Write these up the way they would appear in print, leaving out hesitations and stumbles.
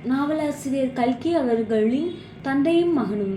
நாவலாசிரியர் கல்கி அவர்களின் தந்தையும் மகனும்.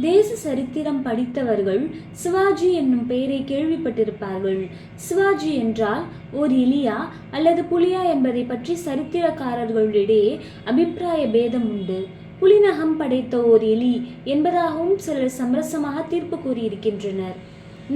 தேச சரித்திரம் படித்தவர்கள் சிவாஜி என்னும் பெயரை கேள்விப்பட்டிருப்பார்கள். சிவாஜி என்றால் ஓர் எலியா அல்லது புலியா என்பதை பற்றி சரித்திரக்காரர்களிடையே அபிப்பிராய பேதம் உண்டு. புலிநகம் படைத்த ஓர் எலி என்பதாகவும் சிலர் சமரசமாக தீர்ப்பு கூறியிருக்கின்றனர்.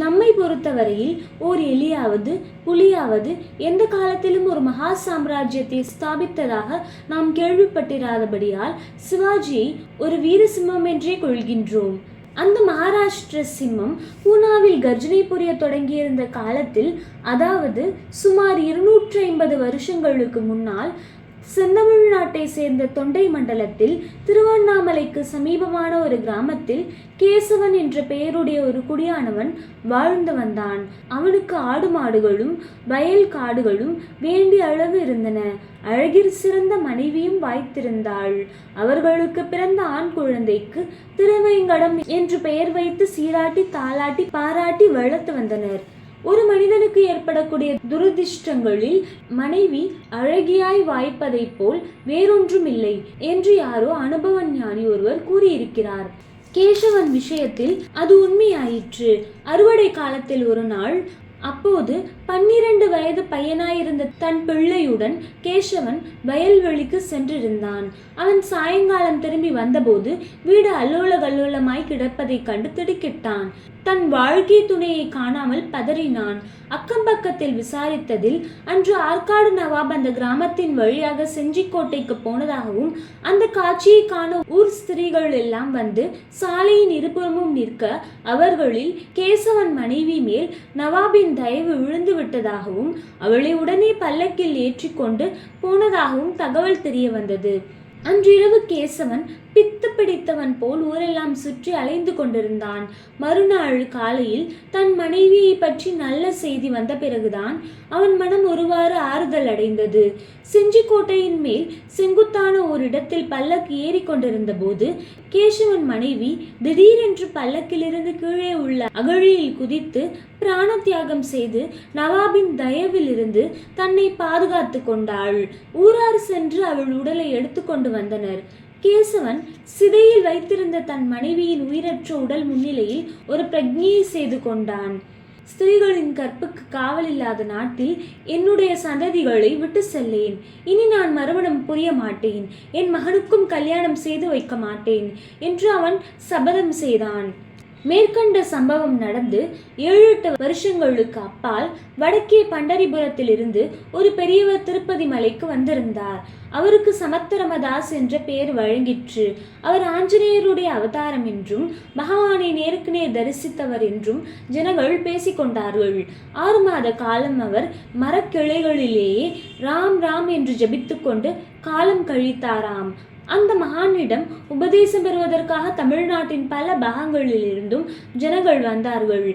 நம்மை பொறுத்தவரையில் ஓர் எலியாவது புலியாவது எந்த காலத்திலும் ஒரு மகா சாம்ராஜ்யத்தை ஸ்தாபித்ததாக நாம் கேள்விப்பட்டிராதபடியால் சிவாஜியை ஒரு வீரசிம்மம் என்றே கொள்கின்றோம். அந்த மகாராஷ்டிர சிம்மம் பூனாவில் கர்ஜனை புரிய தொடங்கியிருந்த காலத்தில், அதாவது சுமார் 250 வருஷங்களுக்கு முன்னால், செந்தமிழ்நாட்டை சேர்ந்த தொண்டை மண்டலத்தில் திருவண்ணாமலைக்கு சமீபமான ஒரு கிராமத்தில் கேசவன் என்ற பெயருடைய ஒரு குடியானவன் வாழ்ந்து வந்தான். அவனுக்கு ஆடு மாடுகளும் வயல் காடுகளும் வேண்டிய அளவு இருந்தன. அழகிற் சிறந்த மனைவியும் வாய்த்திருந்தாள். அவர்களுக்கு பிறந்த ஆண் குழந்தைக்கு திருவேங்கடம் என்று பெயர் வைத்து சீராட்டி தாளாட்டி பாராட்டி வளர்த்து வந்தனர். ஒரு மனிதனுக்கு ஏற்படக்கூடிய துரதிர்ஷ்டங்களில் மனைவி அழகியாய் வாய்ப்பதை போல் வேறொன்றும் இல்லை என்று யாரோ அனுபவ ஞானி ஒருவர் கூறியிருக்கிறார். கேசவன் விஷயத்தில் அது உண்மையாயிற்று. அறுவடை காலத்தில் ஒரு நாள், அப்போது 12 வயது பையனாயிருந்த தன் பிள்ளையுடன் கேசவன் வயல்வெளிக்கு சென்றிருந்தான். அவன் சாயங்காலம் திரும்பி வந்தபோது வீடு அல்லோல கல்லோலமாய் கிடப்பதைக் கண்டு திடுக்கிட்டான். தன் வாழ்க்கை துணையை காணாமல் பதறினான். அக்கம் பக்கத்தில் விசாரித்ததில் அன்று ஆற்காடு நவாப் அந்த கிராமத்தின் வழியாக செஞ்சிக்கோட்டைக்கு போனதாகவும், அந்த காட்சியை காண ஊர் ஸ்திரீகள் எல்லாம் வந்து சாலையின் இருபுறமும் நிற்க அவர்களில் கேசவன் மனைவி மேல் நவாபின் தயவு விழுந்து விட்டதாகவும், அவளை உடனே பல்லக்கில் ஏற்றிக்கொண்டு போனதாகவும் தகவல் தெரிய வந்தது. அன்றிரவு கேசவன் பித்து பிடித்தவன் போல் ஊரெல்லாம் சுற்றி அலைந்து கொண்டிருந்தான். மறுநாள் காலையில் தன் மனைவியை பற்றி நல்ல செய்தி வந்த பிறகுதான் அவன் மனம் ஒருவாறு ஆறுதல் அடைந்தது. செஞ்சிக்கோட்டையின் மேல் செங்குத்தான ஒரு இடத்தில் பல்லக்கு ஏறி கொண்டிருந்த போது கேசவன் மனைவி திடீரென்று பல்லக்கிலிருந்து கீழே உள்ள அகழியில் குதித்து பிராண தியாகம் செய்து நவாபின் தயவிலிருந்து தன்னை பாதுகாத்து கொண்டாள். ஊரார் சென்று அவள் உடலை எடுத்து கொண்டு வந்தனர். கேசவன் சிதையில் வைத்திருந்த தன் மனைவியின் உயிரற்ற உடல் முன்னிலையில் ஒரு பிரக்ஞையை செய்து கொண்டான். ஸ்திரீகளின் கற்புக்கு காவல் இல்லாத நாட்டில் என்னுடைய சந்ததிகளை விட்டு செல்லேன். இனி நான் மறுமணம் புரிய மாட்டேன். என் மகனுக்கும் கல்யாணம் செய்து வைக்க மாட்டேன் என்று அவன் சபதம் செய்தான். மேற்கண்ட சம்பவம் நடந்து 7-8 வருஷங்களுக்கு அப்பால் வடக்கே பண்டரிபுரத்திலிருந்து ஒரு பெரியவர் திருப்பதி மலைக்கு வந்திருந்தார். அவருக்கு சமத்தரமதாஸ் என்ற பெயர் வழங்கிற்று. அவர் ஆஞ்சநேயருடைய அவதாரம் என்றும் பகவானை நேருக்கு நேர் தரிசித்தவர் என்றும் ஜனங்கள் பேசிக்கொண்டார்கள். 6 மாத காலம் அவர் மரக்கிளைகளிலேயே ராம் ராம் என்று ஜபித்து கொண்டு காலம் கழித்தாராம். அந்த மகானிடம் உபதேசம் பெறுவதற்காக தமிழ்நாட்டின் பல பாகங்களிலிருந்தும் ஜனங்கள் வந்தார்கள்.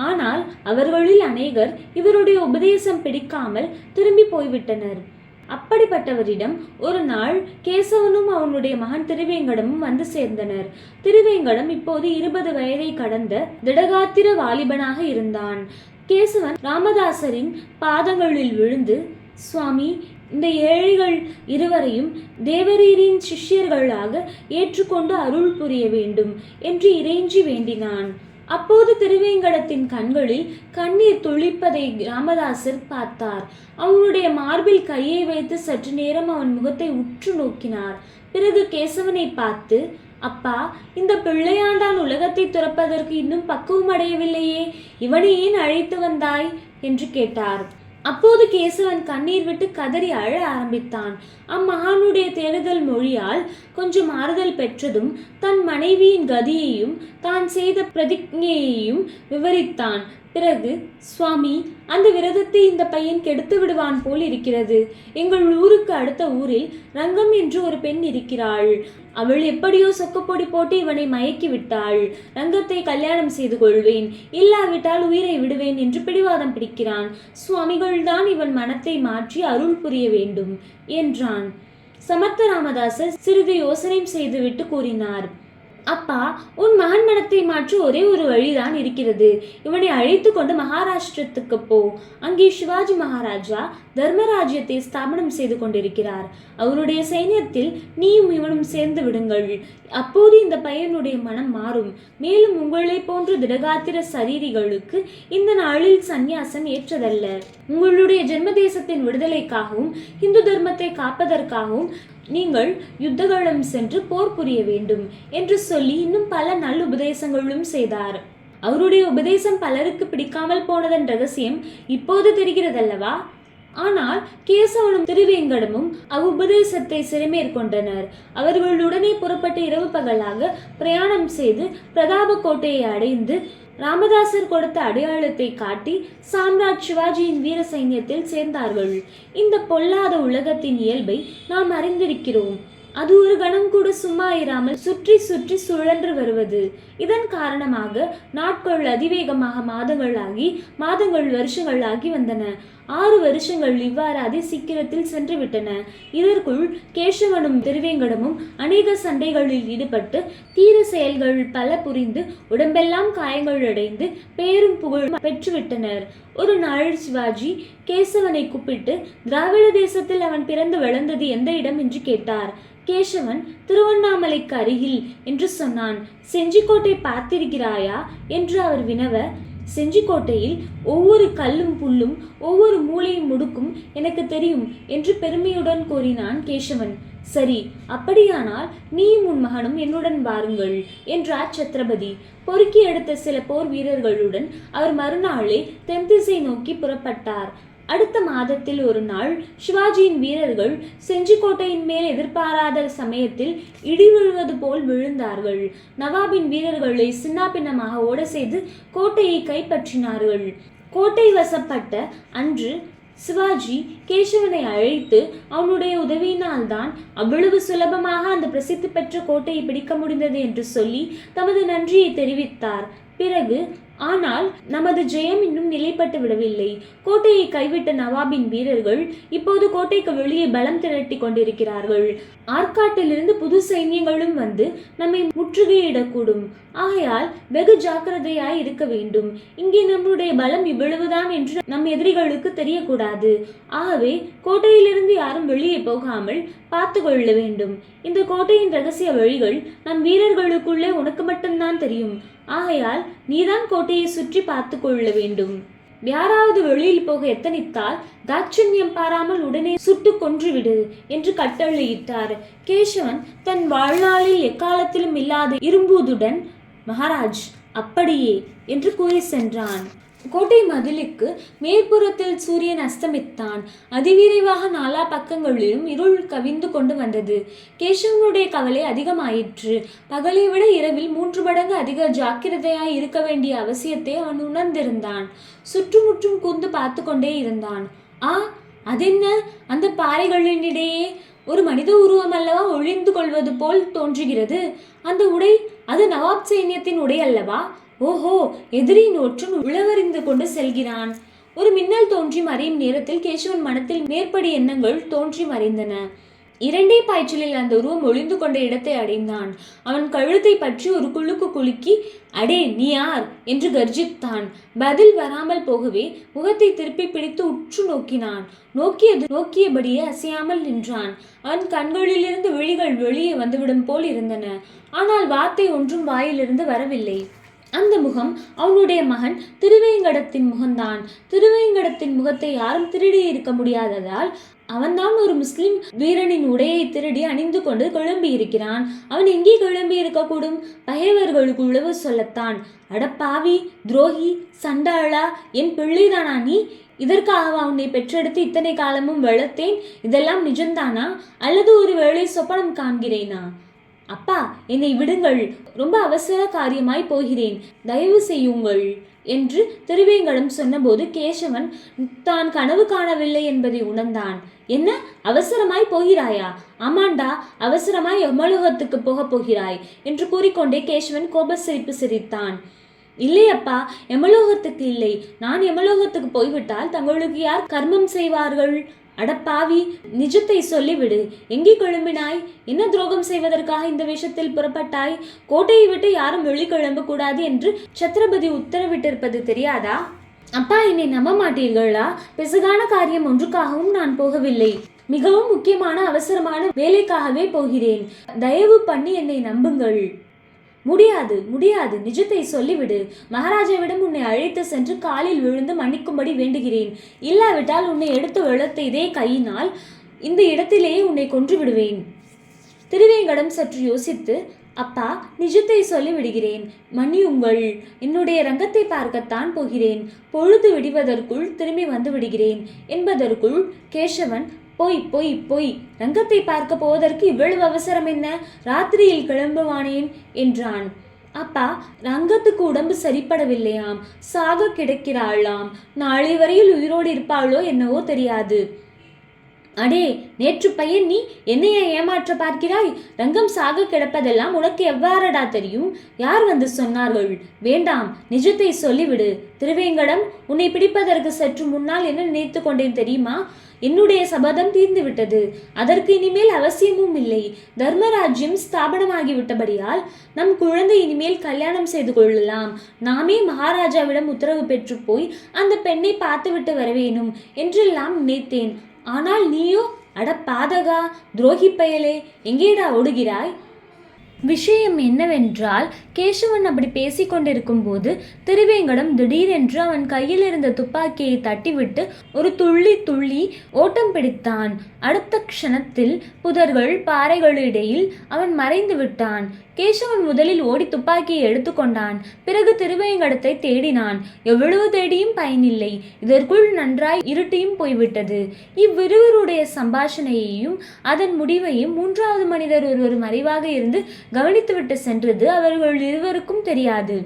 ஆனால் அவர்களில் அநேகர் இவருடைய உபதேசம் பிடிக்காமல் திரும்பி போய்விட்டனர். அப்படிப்பட்டவரிடம் ஒரு நாள் கேசவனும் அவனுடைய மகன் திருவேங்கடமும் வந்து சேர்ந்தனர். திருவேங்கடம் இப்போது 20 வயதை கடந்த திடகாத்திர வாலிபனாக இருந்தான். கேசவன் ராமதாசரின் பாதங்களில் விழுந்து, சுவாமி, இந்த ஏழைகள் இருவரையும் தேவரீரின் சிஷ்யர்களாக ஏற்றுக்கொண்டு அருள் புரிய வேண்டும் என்று இறைஞ்சி வேண்டினான். அப்போது திருவேங்கடத்தின் கண்களில் கண்ணீர் துளிப்பதை ராமதாசர் பார்த்தார். அவனுடைய மார்பில் கையை வைத்து சற்று நேரம் அவன் முகத்தை உற்று நோக்கினார். பிறகு கேசவனை பார்த்து, அப்பா, இந்த பிள்ளையாண்டான் உலகத்தை துறப்பதற்கு இன்னும் பக்குவம் அடையவில்லையே, இவனை ஏன் அழைத்து வந்தாய் என்று கேட்டார். அப்போது கேசவன் கண்ணீர் விட்டு கதறி அழ ஆரம்பித்தான். அம்மகானுடைய தேடுதல் மொழியால் கொஞ்சம் ஆறுதல் பெற்றதும் தன் மனைவியின் கதியையும் தான் செய்த பிரதிஜையையும் விவரித்தான். பிறகு, சுவாமி, அந்த விரதத்தை இந்த பையன் கெடுத்து விடுவான் போல் இருக்கிறது. எங்கள் ஊருக்கு அடுத்த ஊரில் ரங்கம் என்று ஒரு பெண் இருக்கிறாள். அவள் எப்படியோ சொக்கப்பொடி போட்டு இவனை மயக்கி விட்டாள். ரங்கத்தை கல்யாணம் செய்து கொள்வேன், இல்லாவிட்டால் உயிரை விடுவேன் என்று பிடிவாதம் பிடிக்கிறான். சுவாமிகள்தான் இவன் மனத்தை மாற்றி அருள் புரிய வேண்டும் என்றான். சமர்த்த ராமதாசர் சிறிது யோசனை செய்துவிட்டு கூறினார், அப்பா, உன் மகன் மனத்தை மாற்ற ஒரே ஒரு வழிதான் இருக்கிறது. இவனை அழைத்து கொண்டு மகாராஷ்டிரத்துக்கு போ. அங்கே சிவாஜி மகாராஜா தர்மராஜ்யத்தை ஸ்தாபனம் செய்து கொண்டிருக்கிறார். அவருடைய சைன்யத்தில் நீயும் இவனும் சேர்ந்து விடுங்கள். அப்போது இந்த பையனுடைய மனம் மாறும். மேலும் உங்களை போன்ற திடகாத்திர சரீரிகளுக்கு இந்த நாளில் சந்நியாசம் ஏற்றதல்ல. உங்களுடைய ஜென்ம தேசத்தின் விடுதலைக்காகவும் இந்து தர்மத்தை காப்பதற்காகவும் நீங்கள் யுத்தகளம் சென்று போர் புரிய வேண்டும் என்று சொல்லி இன்னும் பல நல்ல உபதேசங்களும் செய்தார். அவருடைய உபதேசம் பலருக்கு பிடிக்காமல் போனதன் ரகசியம் இப்போது தெரிகிறதல்லவா? ஆனால் கேசவனும் திருவேங்கடமும் அவ்வுபதேசத்தை சிறைமேற்கொண்டனர். அவர்கள் உடனே புறப்பட்டு இரவு பகலாக பிரயாணம் செய்து பிரதாப கோட்டையை அடைந்து ராமதாசர் கொடுத்த அடையாளத்தை காட்டி சாம்ராட் சிவாஜியின் வீர சைன்யத்தில் சேர்ந்தார்கள். இந்த பொல்லாத உலகத்தின் இயல்பை நாம் அறிந்திருக்கிறோம். அது ஒரு கணம் கூட சும்மா இராமல் சுற்றி சுற்றி சுழன்று வருவது. இதன் காரணமாக நாட்கள் அதிவேகமாக மாதங்கள் வருஷங்களாகி வந்தன. 6 வருஷங்கள் இவ்வாறு அதி சீக்கிரத்தில் சென்று விட்டன. இதற்குள் கேசவனும் திருவேங்கடமும் அநேக சண்டைகளில் ஈடுபட்டு தீர செயல்கள் பல புரிந்து உடம்பெல்லாம் காயங்கள் அடைந்து பேரும் புகழ் பெற்றுவிட்டனர். ஒரு நாள் சிவாஜி கேசவனை கூப்பிட்டு திராவிட தேசத்தில் அவன் பிறந்து வளர்ந்தது எந்த இடம் என்று கேட்டார். கேசவன் திருவண்ணாமலைக்கு அருகில் என்று சொன்னான். செஞ்சிக்கோட்டை பார்த்திருக்கிறாயா என்று அவர் வினவ, செஞ்சிக்கோட்டையில் ஒவ்வொரு கல்லும் புல்லும் ஒவ்வொரு மூலையும் முடுக்கும் எனக்கு தெரியும் என்று பெருமையுடன் கூறினான் கேசவன். சரி, அப்படியானால் நீயும் உன் மகனும் என்னுடன் வாருங்கள் என்றார் சத்ரபதி. பொறுக்கி எடுத்த சில போர் வீரர்களுடன் அவர் மறுநாளே தென் திசை நோக்கி புறப்பட்டார். அடுத்த மாதத்தில் ஒரு நாள் சிவாஜியின் வீரர்கள் செஞ்சிக்கோட்டையின் மேல் எதிர்பாராத சமயத்தில் இடி விழுவது போல் விழுந்தார்கள். நவாபின் வீரர்களை சின்னாபின்னமாக ஓட செய்து கோட்டையை கைப்பற்றினார்கள். கோட்டை வசப்பட்ட அன்று சிவாஜி கேசவனை அழைத்து அவனுடைய உதவியினால்தான் அவ்வளவு சுலபமாக அந்த பிரசித்தி பெற்ற கோட்டையை பிடிக்க முடிந்தது என்று சொல்லி தமது நன்றியை தெரிவித்தார். பிறகு, ஆனால் நமது ஜெயம் இன்னும் நிலைப்பட்டு விடவில்லை. கோட்டையை கைவிட்ட நவாபின் வீரர்கள் இப்போது கோட்டைக்கு வெளியே பலம் திரட்டி கொண்டிருக்கிறார்கள். ஆற்காட்டிலிருந்து புது சைன்யங்களும் வந்து நம்மை முற்றுகையிடக்கூடும். ஆகையால் வெகு ஜாக்கிரதையாய் இருக்க வேண்டும். இங்கே நம்முடைய பலம் இவ்வளவுதான் என்று நம் எதிரிகளுக்கு தெரியக்கூடாது. ஆகவே கோட்டையிலிருந்து யாரும் வெளியே போகாமல் பார்த்து கொள்ள வேண்டும். இந்த கோட்டையின் ரகசிய வழிகள் நம் வீரர்களுக்குள்ளே உனக்கு மட்டும்தான் தெரியும். ஆகையால் நீதான் கோட்டையை சுற்றி பார்த்து கொள்ள வேண்டும். யாராவது வெளியில் போக எத்தனித்தால் தாட்சண்யம் பாராமல் உடனே சுட்டு கொன்றுவிடு என்று கட்டளையிட்டார். கேசவன் தன் வாழ்நாளில் எக்காலத்திலும் இல்லாத இரும்புதுடன் மகாராஜ் அப்படியே என்று கூறி சென்றான். கோட்டை மதிலுக்கு மேற்புறத்தில் சூரியன் அஸ்தமித்தான். அதிவிரைவாக நாலா பக்கங்களிலும் இருள் கவிந்து கொண்டு வந்தது. கேசவனுடைய கவலை அதிகமாயிற்று. பகலை விட இரவில் 3 மடங்கு அதிக ஜாக்கிரதையாய் இருக்க வேண்டிய அவசியத்தை அவன் உணர்ந்திருந்தான். சுற்றுமுற்றும் கூர்ந்து பார்த்து கொண்டே இருந்தான். அதென்ன, அந்த பாறைகளினிடையே ஒரு மனித உருவம் அல்லவா ஒளிந்து கொள்வது போல் தோன்றுகிறது. அந்த உடை, அது நவாப் சைன்யத்தின் உடை அல்லவா? ஓஹோ, எதிரின் ஒற்றன் உளவறிந்து கொண்டு செல்கிறான். ஒரு மின்னல் தோன்றி மறையும் நேரத்தில் கேசவன் மனத்தில் மேற்படி எண்ணங்கள் தோன்றி மறைந்தன. 2 பாய்ச்சலில் அந்த உருவம் ஒளிந்து கொண்ட இடத்தை அடைந்தான். அவன் கழுத்தை பற்றி ஒரு குலுக்கி, அடே நீ யார் என்று கர்ஜித்தான். பதில் வராமல் போகவே முகத்தை திருப்பி பிடித்து உற்று நோக்கினான். நோக்கியபடியே அசையாமல் நின்றான். அவன் கண்களிலிருந்து விழிகள் வெளியே வந்துவிடும் போல் இருந்தன. ஆனால் வார்த்தை ஒன்றும் வாயிலிருந்து வரவில்லை. அந்த முகம் அவனுடைய மகன் திருவேங்கடத்தின் முகம்தான். திருவேங்கடத்தின் முகத்தை யாரும் திருடி இருக்க முடியாததால் அவன்தான் ஒரு முஸ்லிம் வீரனின் உடையை திருடி அணிந்து கொண்டு கிளம்பி இருக்கிறான். அவன் எங்கே கிளம்பி இருக்கக்கூடும்? பகைவர்களுக்கு உளவு சொல்லத்தான். அடப்பாவி, துரோகி, சண்டாளா, என் பிள்ளைதானா நீ? இதற்காக உன்னை பெற்றெடுத்து இத்தனை காலமும் வளர்த்தேன். இதெல்லாம் நிஜம்தானா அல்லது ஒரு வேளை சொப்பனம் காண்கிறேனா? அப்பா, என்னை விடுங்கள், ரொம்ப அவசர காரியமாய் போகிறேன், தயவு செய்யுங்கள் என்று திருவேங்கடம் சொன்னபோது கேசவன் தான் கனவு காணவில்லை என்பதை உணர்ந்தான். என்ன, அவசரமாய் போகிறாயா? ஆமாண்டா, அவசரமாய் யமலோகத்துக்கு போகிறாய் என்று கூறிக்கொண்டே கேசவன் கோபசிரிப்பு சிரித்தான். இல்லை அப்பா, யமலோகத்துக்கு இல்லை. நான் யமலோகத்துக்கு போய்விட்டால் தங்களுக்கு யார் கர்மம் செய்வார்கள்? அடப்பாவி, நிஜத்தை சொல்லிவிடு. எங்கே கிளம்பினாய்? என்ன துரோகம் செய்வதற்காக இந்த விஷயத்தில் புறப்பட்டாய்? கோட்டையை விட்டு யாரும் வெளிக்கிளம்ப கூடாது என்று சத்ரபதி உத்தரவிட்டிருப்பது தெரியாதா? அப்பா, என்னை நம்ப மாட்டீர்களா? பிசகான காரியம் ஒன்றுக்காகவும் நான் போகவில்லை. மிகவும் முக்கியமான அவசரமான வேலைக்காகவே போகிறேன். தயவு பண்ணி என்னை நம்புங்கள். முடியாது, முடியாது. நிஜத்தை சொல்லிவிடு. மகாராஜாவிடம் உன்னை அழைத்து சென்று காலில் விழுந்து மன்னிக்கும்படி வேண்டுகிறேன். இல்லாவிட்டால் உன்னை எடுத்து வளர்த்த இதே கையினால் இந்த இடத்திலேயே உன்னை கொன்று விடுவேன். திருவேங்கடம் சற்று யோசித்து, அப்பா, நிஜத்தை சொல்லி விடுகிறேன், மன்னியுங்கள். என்னுடைய ரங்கத்தை பார்க்கத்தான் போகிறேன். பொழுது விடுவதற்குள் திரும்பி வந்து விடுகிறேன் என்பதற்குள் கேசவன், போய் போய் போய், ரங்கத்தை பார்க்க போவதற்கு இவ்வளவு அவசரம் என்ன? ராத்திரியில் கிளம்புவானேன் என்றான். அப்பா, ரங்கத்துக்கு உடம்பு சரிப்படவில்லையாம், சாக கிடக்கிறாளாம். நாளை வரையில் உயிரோடு இருப்பாளோ என்னவோ தெரியாது. அடே, நேற்று பையன் நீ என்னைய ஏமாற்ற பார்க்கிறாய்? ரங்கம் சாக கிடப்பதெல்லாம் உனக்கு எவ்வாறடா தெரியும்? யார் வந்து சொன்னார்கள்? வேண்டாம், நிஜத்தை சொல்லிவிடு. திருவேங்கடம், உன்னை பிடிப்பதற்கு சற்று முன்னால் என்ன நினைத்து கொண்டேன் தெரியுமா? என்னுடைய சபதம் தீர்ந்து விட்டது. அதற்கு இனிமேல் அவசியமும் இல்லை. தர்மராஜ்யம் ஸ்தாபனமாகிவிட்டபடியால் நம் குழந்தை இனிமேல் கல்யாணம் செய்து கொள்ளலாம். நாமே மகாராஜாவிடம் உத்தரவு பெற்று போய் அந்த பெண்ணை பார்த்துவிட்டு வரவேணும் என்றெல்லாம் நினைத்தேன். ஆனால் நீயோ, அட பாதகா, துரோகி பயலே, எங்கேடா ஓடுகிறாய்? விஷயம் என்னவென்றால், கேசவன் அப்படி பேசிக்கொண்டிருக்கும் போது திருவேங்கடம் திடீரென்று அவன் கையில் இருந்த துப்பாக்கியை தட்டிவிட்டு ஒரு துள்ளி துள்ளி ஓட்டம் பிடித்தான். அடுத்த க்ஷணத்தில் புதர்கள் பாறைகளிடையில் அவன் மறைந்து விட்டான். கேசவன் முதலில் ஓடி துப்பாக்கியை எடுத்துக்கொண்டான். பிறகு திருவேங்கடத்தை தேடினான். எவ்வளவு தேடியும் பயனில்லை. இதற்குள் நன்றாய் இருட்டியும் போய்விட்டது. இவ்விருவருடைய சம்பாஷணையையும் அதன் முடிவையும் மூன்றாவது மனிதர் ஒருவர் மறைவாக இருந்து கவனித்துவிட்டு சென்றது அவர்கள் இருவருக்கும் தெரியாது.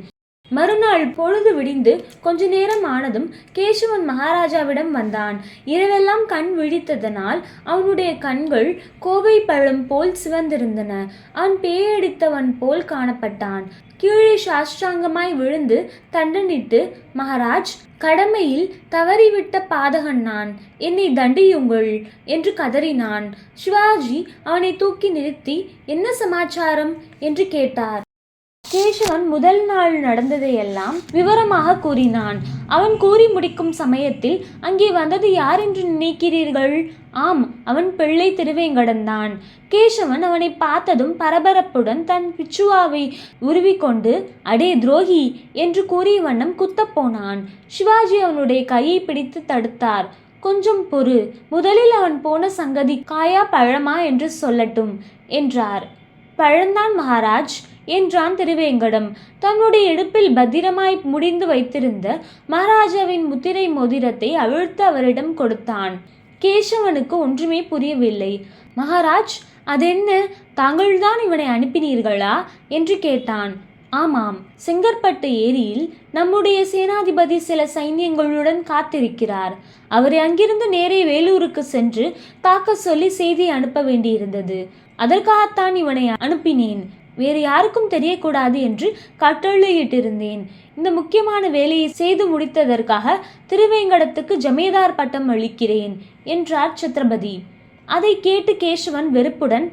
மறுநாள் பொழுது விடிந்து கொஞ்ச நேரம் ஆனதும் கேசவன் மகாராஜாவிடம் வந்தான். இரவெல்லாம் கண் விழித்ததனால் அவனுடைய கண்கள் கோவை பழம் போல் சிவந்திருந்தன. அவன் பேயடித்தவன் போல் காணப்பட்டான். கீழே சாஷ்டாங்கமாய் விழுந்து தண்டனிட்டு, மகாராஜ், கடமையில் தவறிவிட்ட பாதகன் நான், என்னை தண்டியுங்கள் என்று கதறினான். சிவாஜி அவனை தூக்கி நிறுத்தி, என்ன சமாச்சாரம் என்று கேட்டார். கேசவன் முதல் நாள் நடந்ததையெல்லாம் விவரமாக கூறினான். அவன் கூறி முடிக்கும் சமயத்தில், அங்கே வந்தது யார் என்று நினைக்கிறீர்கள்? ஆம், அவன் பிள்ளை திருவேங்கடன்தான். கேசவன் அவனை பார்த்ததும் பரபரப்புடன் தன் பிச்சுவாவை உருவிக்கொண்டு, அடே துரோகி என்று கூறிய வண்ணம் குத்தப்போனான். சிவாஜி அவனுடைய கையை பிடித்து தடுத்தார். கொஞ்சம் பொறு, முதலில் அவன் போன சங்கதி காயா பழமா என்று சொல்லட்டும் என்றார். பழந்தான் மகாராஜ் என்றான் திருவேங்கடம். தன்னுடைய இடுப்பில் பத்திரமாய் முடிந்து வைத்திருந்த மகாராஜாவின் முத்திரை மோதிரத்தை அவிழ்த்து அவரிடம் கொடுத்தான். கேசவனுக்கு ஒன்றுமே புரியவில்லை. மகாராஜ், அதென்ன, தாங்கள்தான் இவனை அனுப்பினீர்களா என்று கேட்டான். ஆமாம், செங்கற்பட்டு ஏரியில் நம்முடைய சேனாதிபதி சில சைன்யங்களுடன் காத்திருக்கிறார். அவரை அங்கிருந்து நேரே வேலூருக்கு சென்று தாக்க சொல்லி செய்தி அனுப்ப வேண்டியிருந்தது. அதற்காகத்தான் இவனை அனுப்பினேன். வேறு யாருக்கும் தெரியக்கூடாது என்று கட்டளையிட்டிருந்தேன். இந்த முக்கியமான வேலையை செய்து முடித்ததற்காக திருவேங்கடத்துக்கு ஜமீதார் பட்டம் அளிக்கிறேன் என்றார் சத்ரபதி. அதை கேட்டு கேசவன் வெறுப்புடன்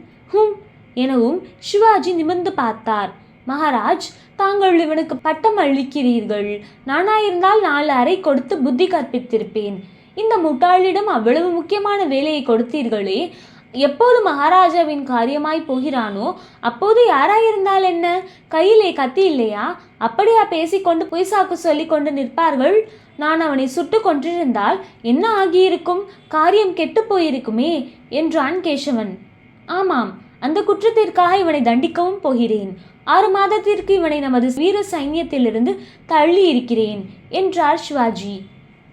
எனவும் சிவாஜி நிமிர்ந்து பார்த்தார். மகாராஜ், தாங்கள் இவனுக்கு பட்டம் அளிக்கிறீர்கள். நானாயிருந்தால் 4 அறை கொடுத்து புத்தி கற்பித்திருப்பேன். இந்த முட்டாளிடம் அவ்வளவு முக்கியமான வேலையை கொடுத்தீர்களே. எப்போது மகாராஜாவின் காரியமாய் போகிறானோ அப்போது யாராயிருந்தால் என்ன? கையிலே கத்தி இல்லையா? அப்படியா பேசிக்கொண்டு பொய்சாக்கு சொல்லி கொண்டு நிற்பார்கள்? நான் அவனை சுட்டு கொன்றிருந்தால் என்ன ஆகியிருக்கும்? காரியம் கெட்டு போயிருக்குமே என்றான் கேசவன். ஆமாம், அந்த குற்றத்திற்காக இவனை தண்டிக்கவும் போகிறேன். 6 மாதத்திற்கு இவனை நமது வீர சைன்யத்திலிருந்து தள்ளி இருக்கிறேன் என்றார் சிவாஜி.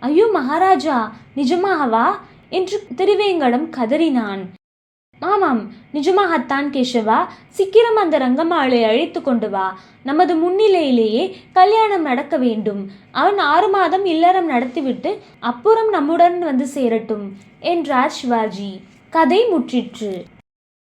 ஐயோ மகாராஜா, நிஜமாகவா என்று திருவேங்கடம் கதறினான். ஆமாம், நிஜமாகத்தான் கேசவா. சீக்கிரம் அந்த ரங்கம்மாளை அழைத்து கொண்டு வா. நமது முன்னிலையிலேயே கல்யாணம் நடக்க வேண்டும். அவன் 6 மாதம் இல்லறம் நடத்திவிட்டு அப்புறம் நம்முடன் வந்து சேரட்டும் என்றார் சிவாஜி. கதை முற்றிற்று.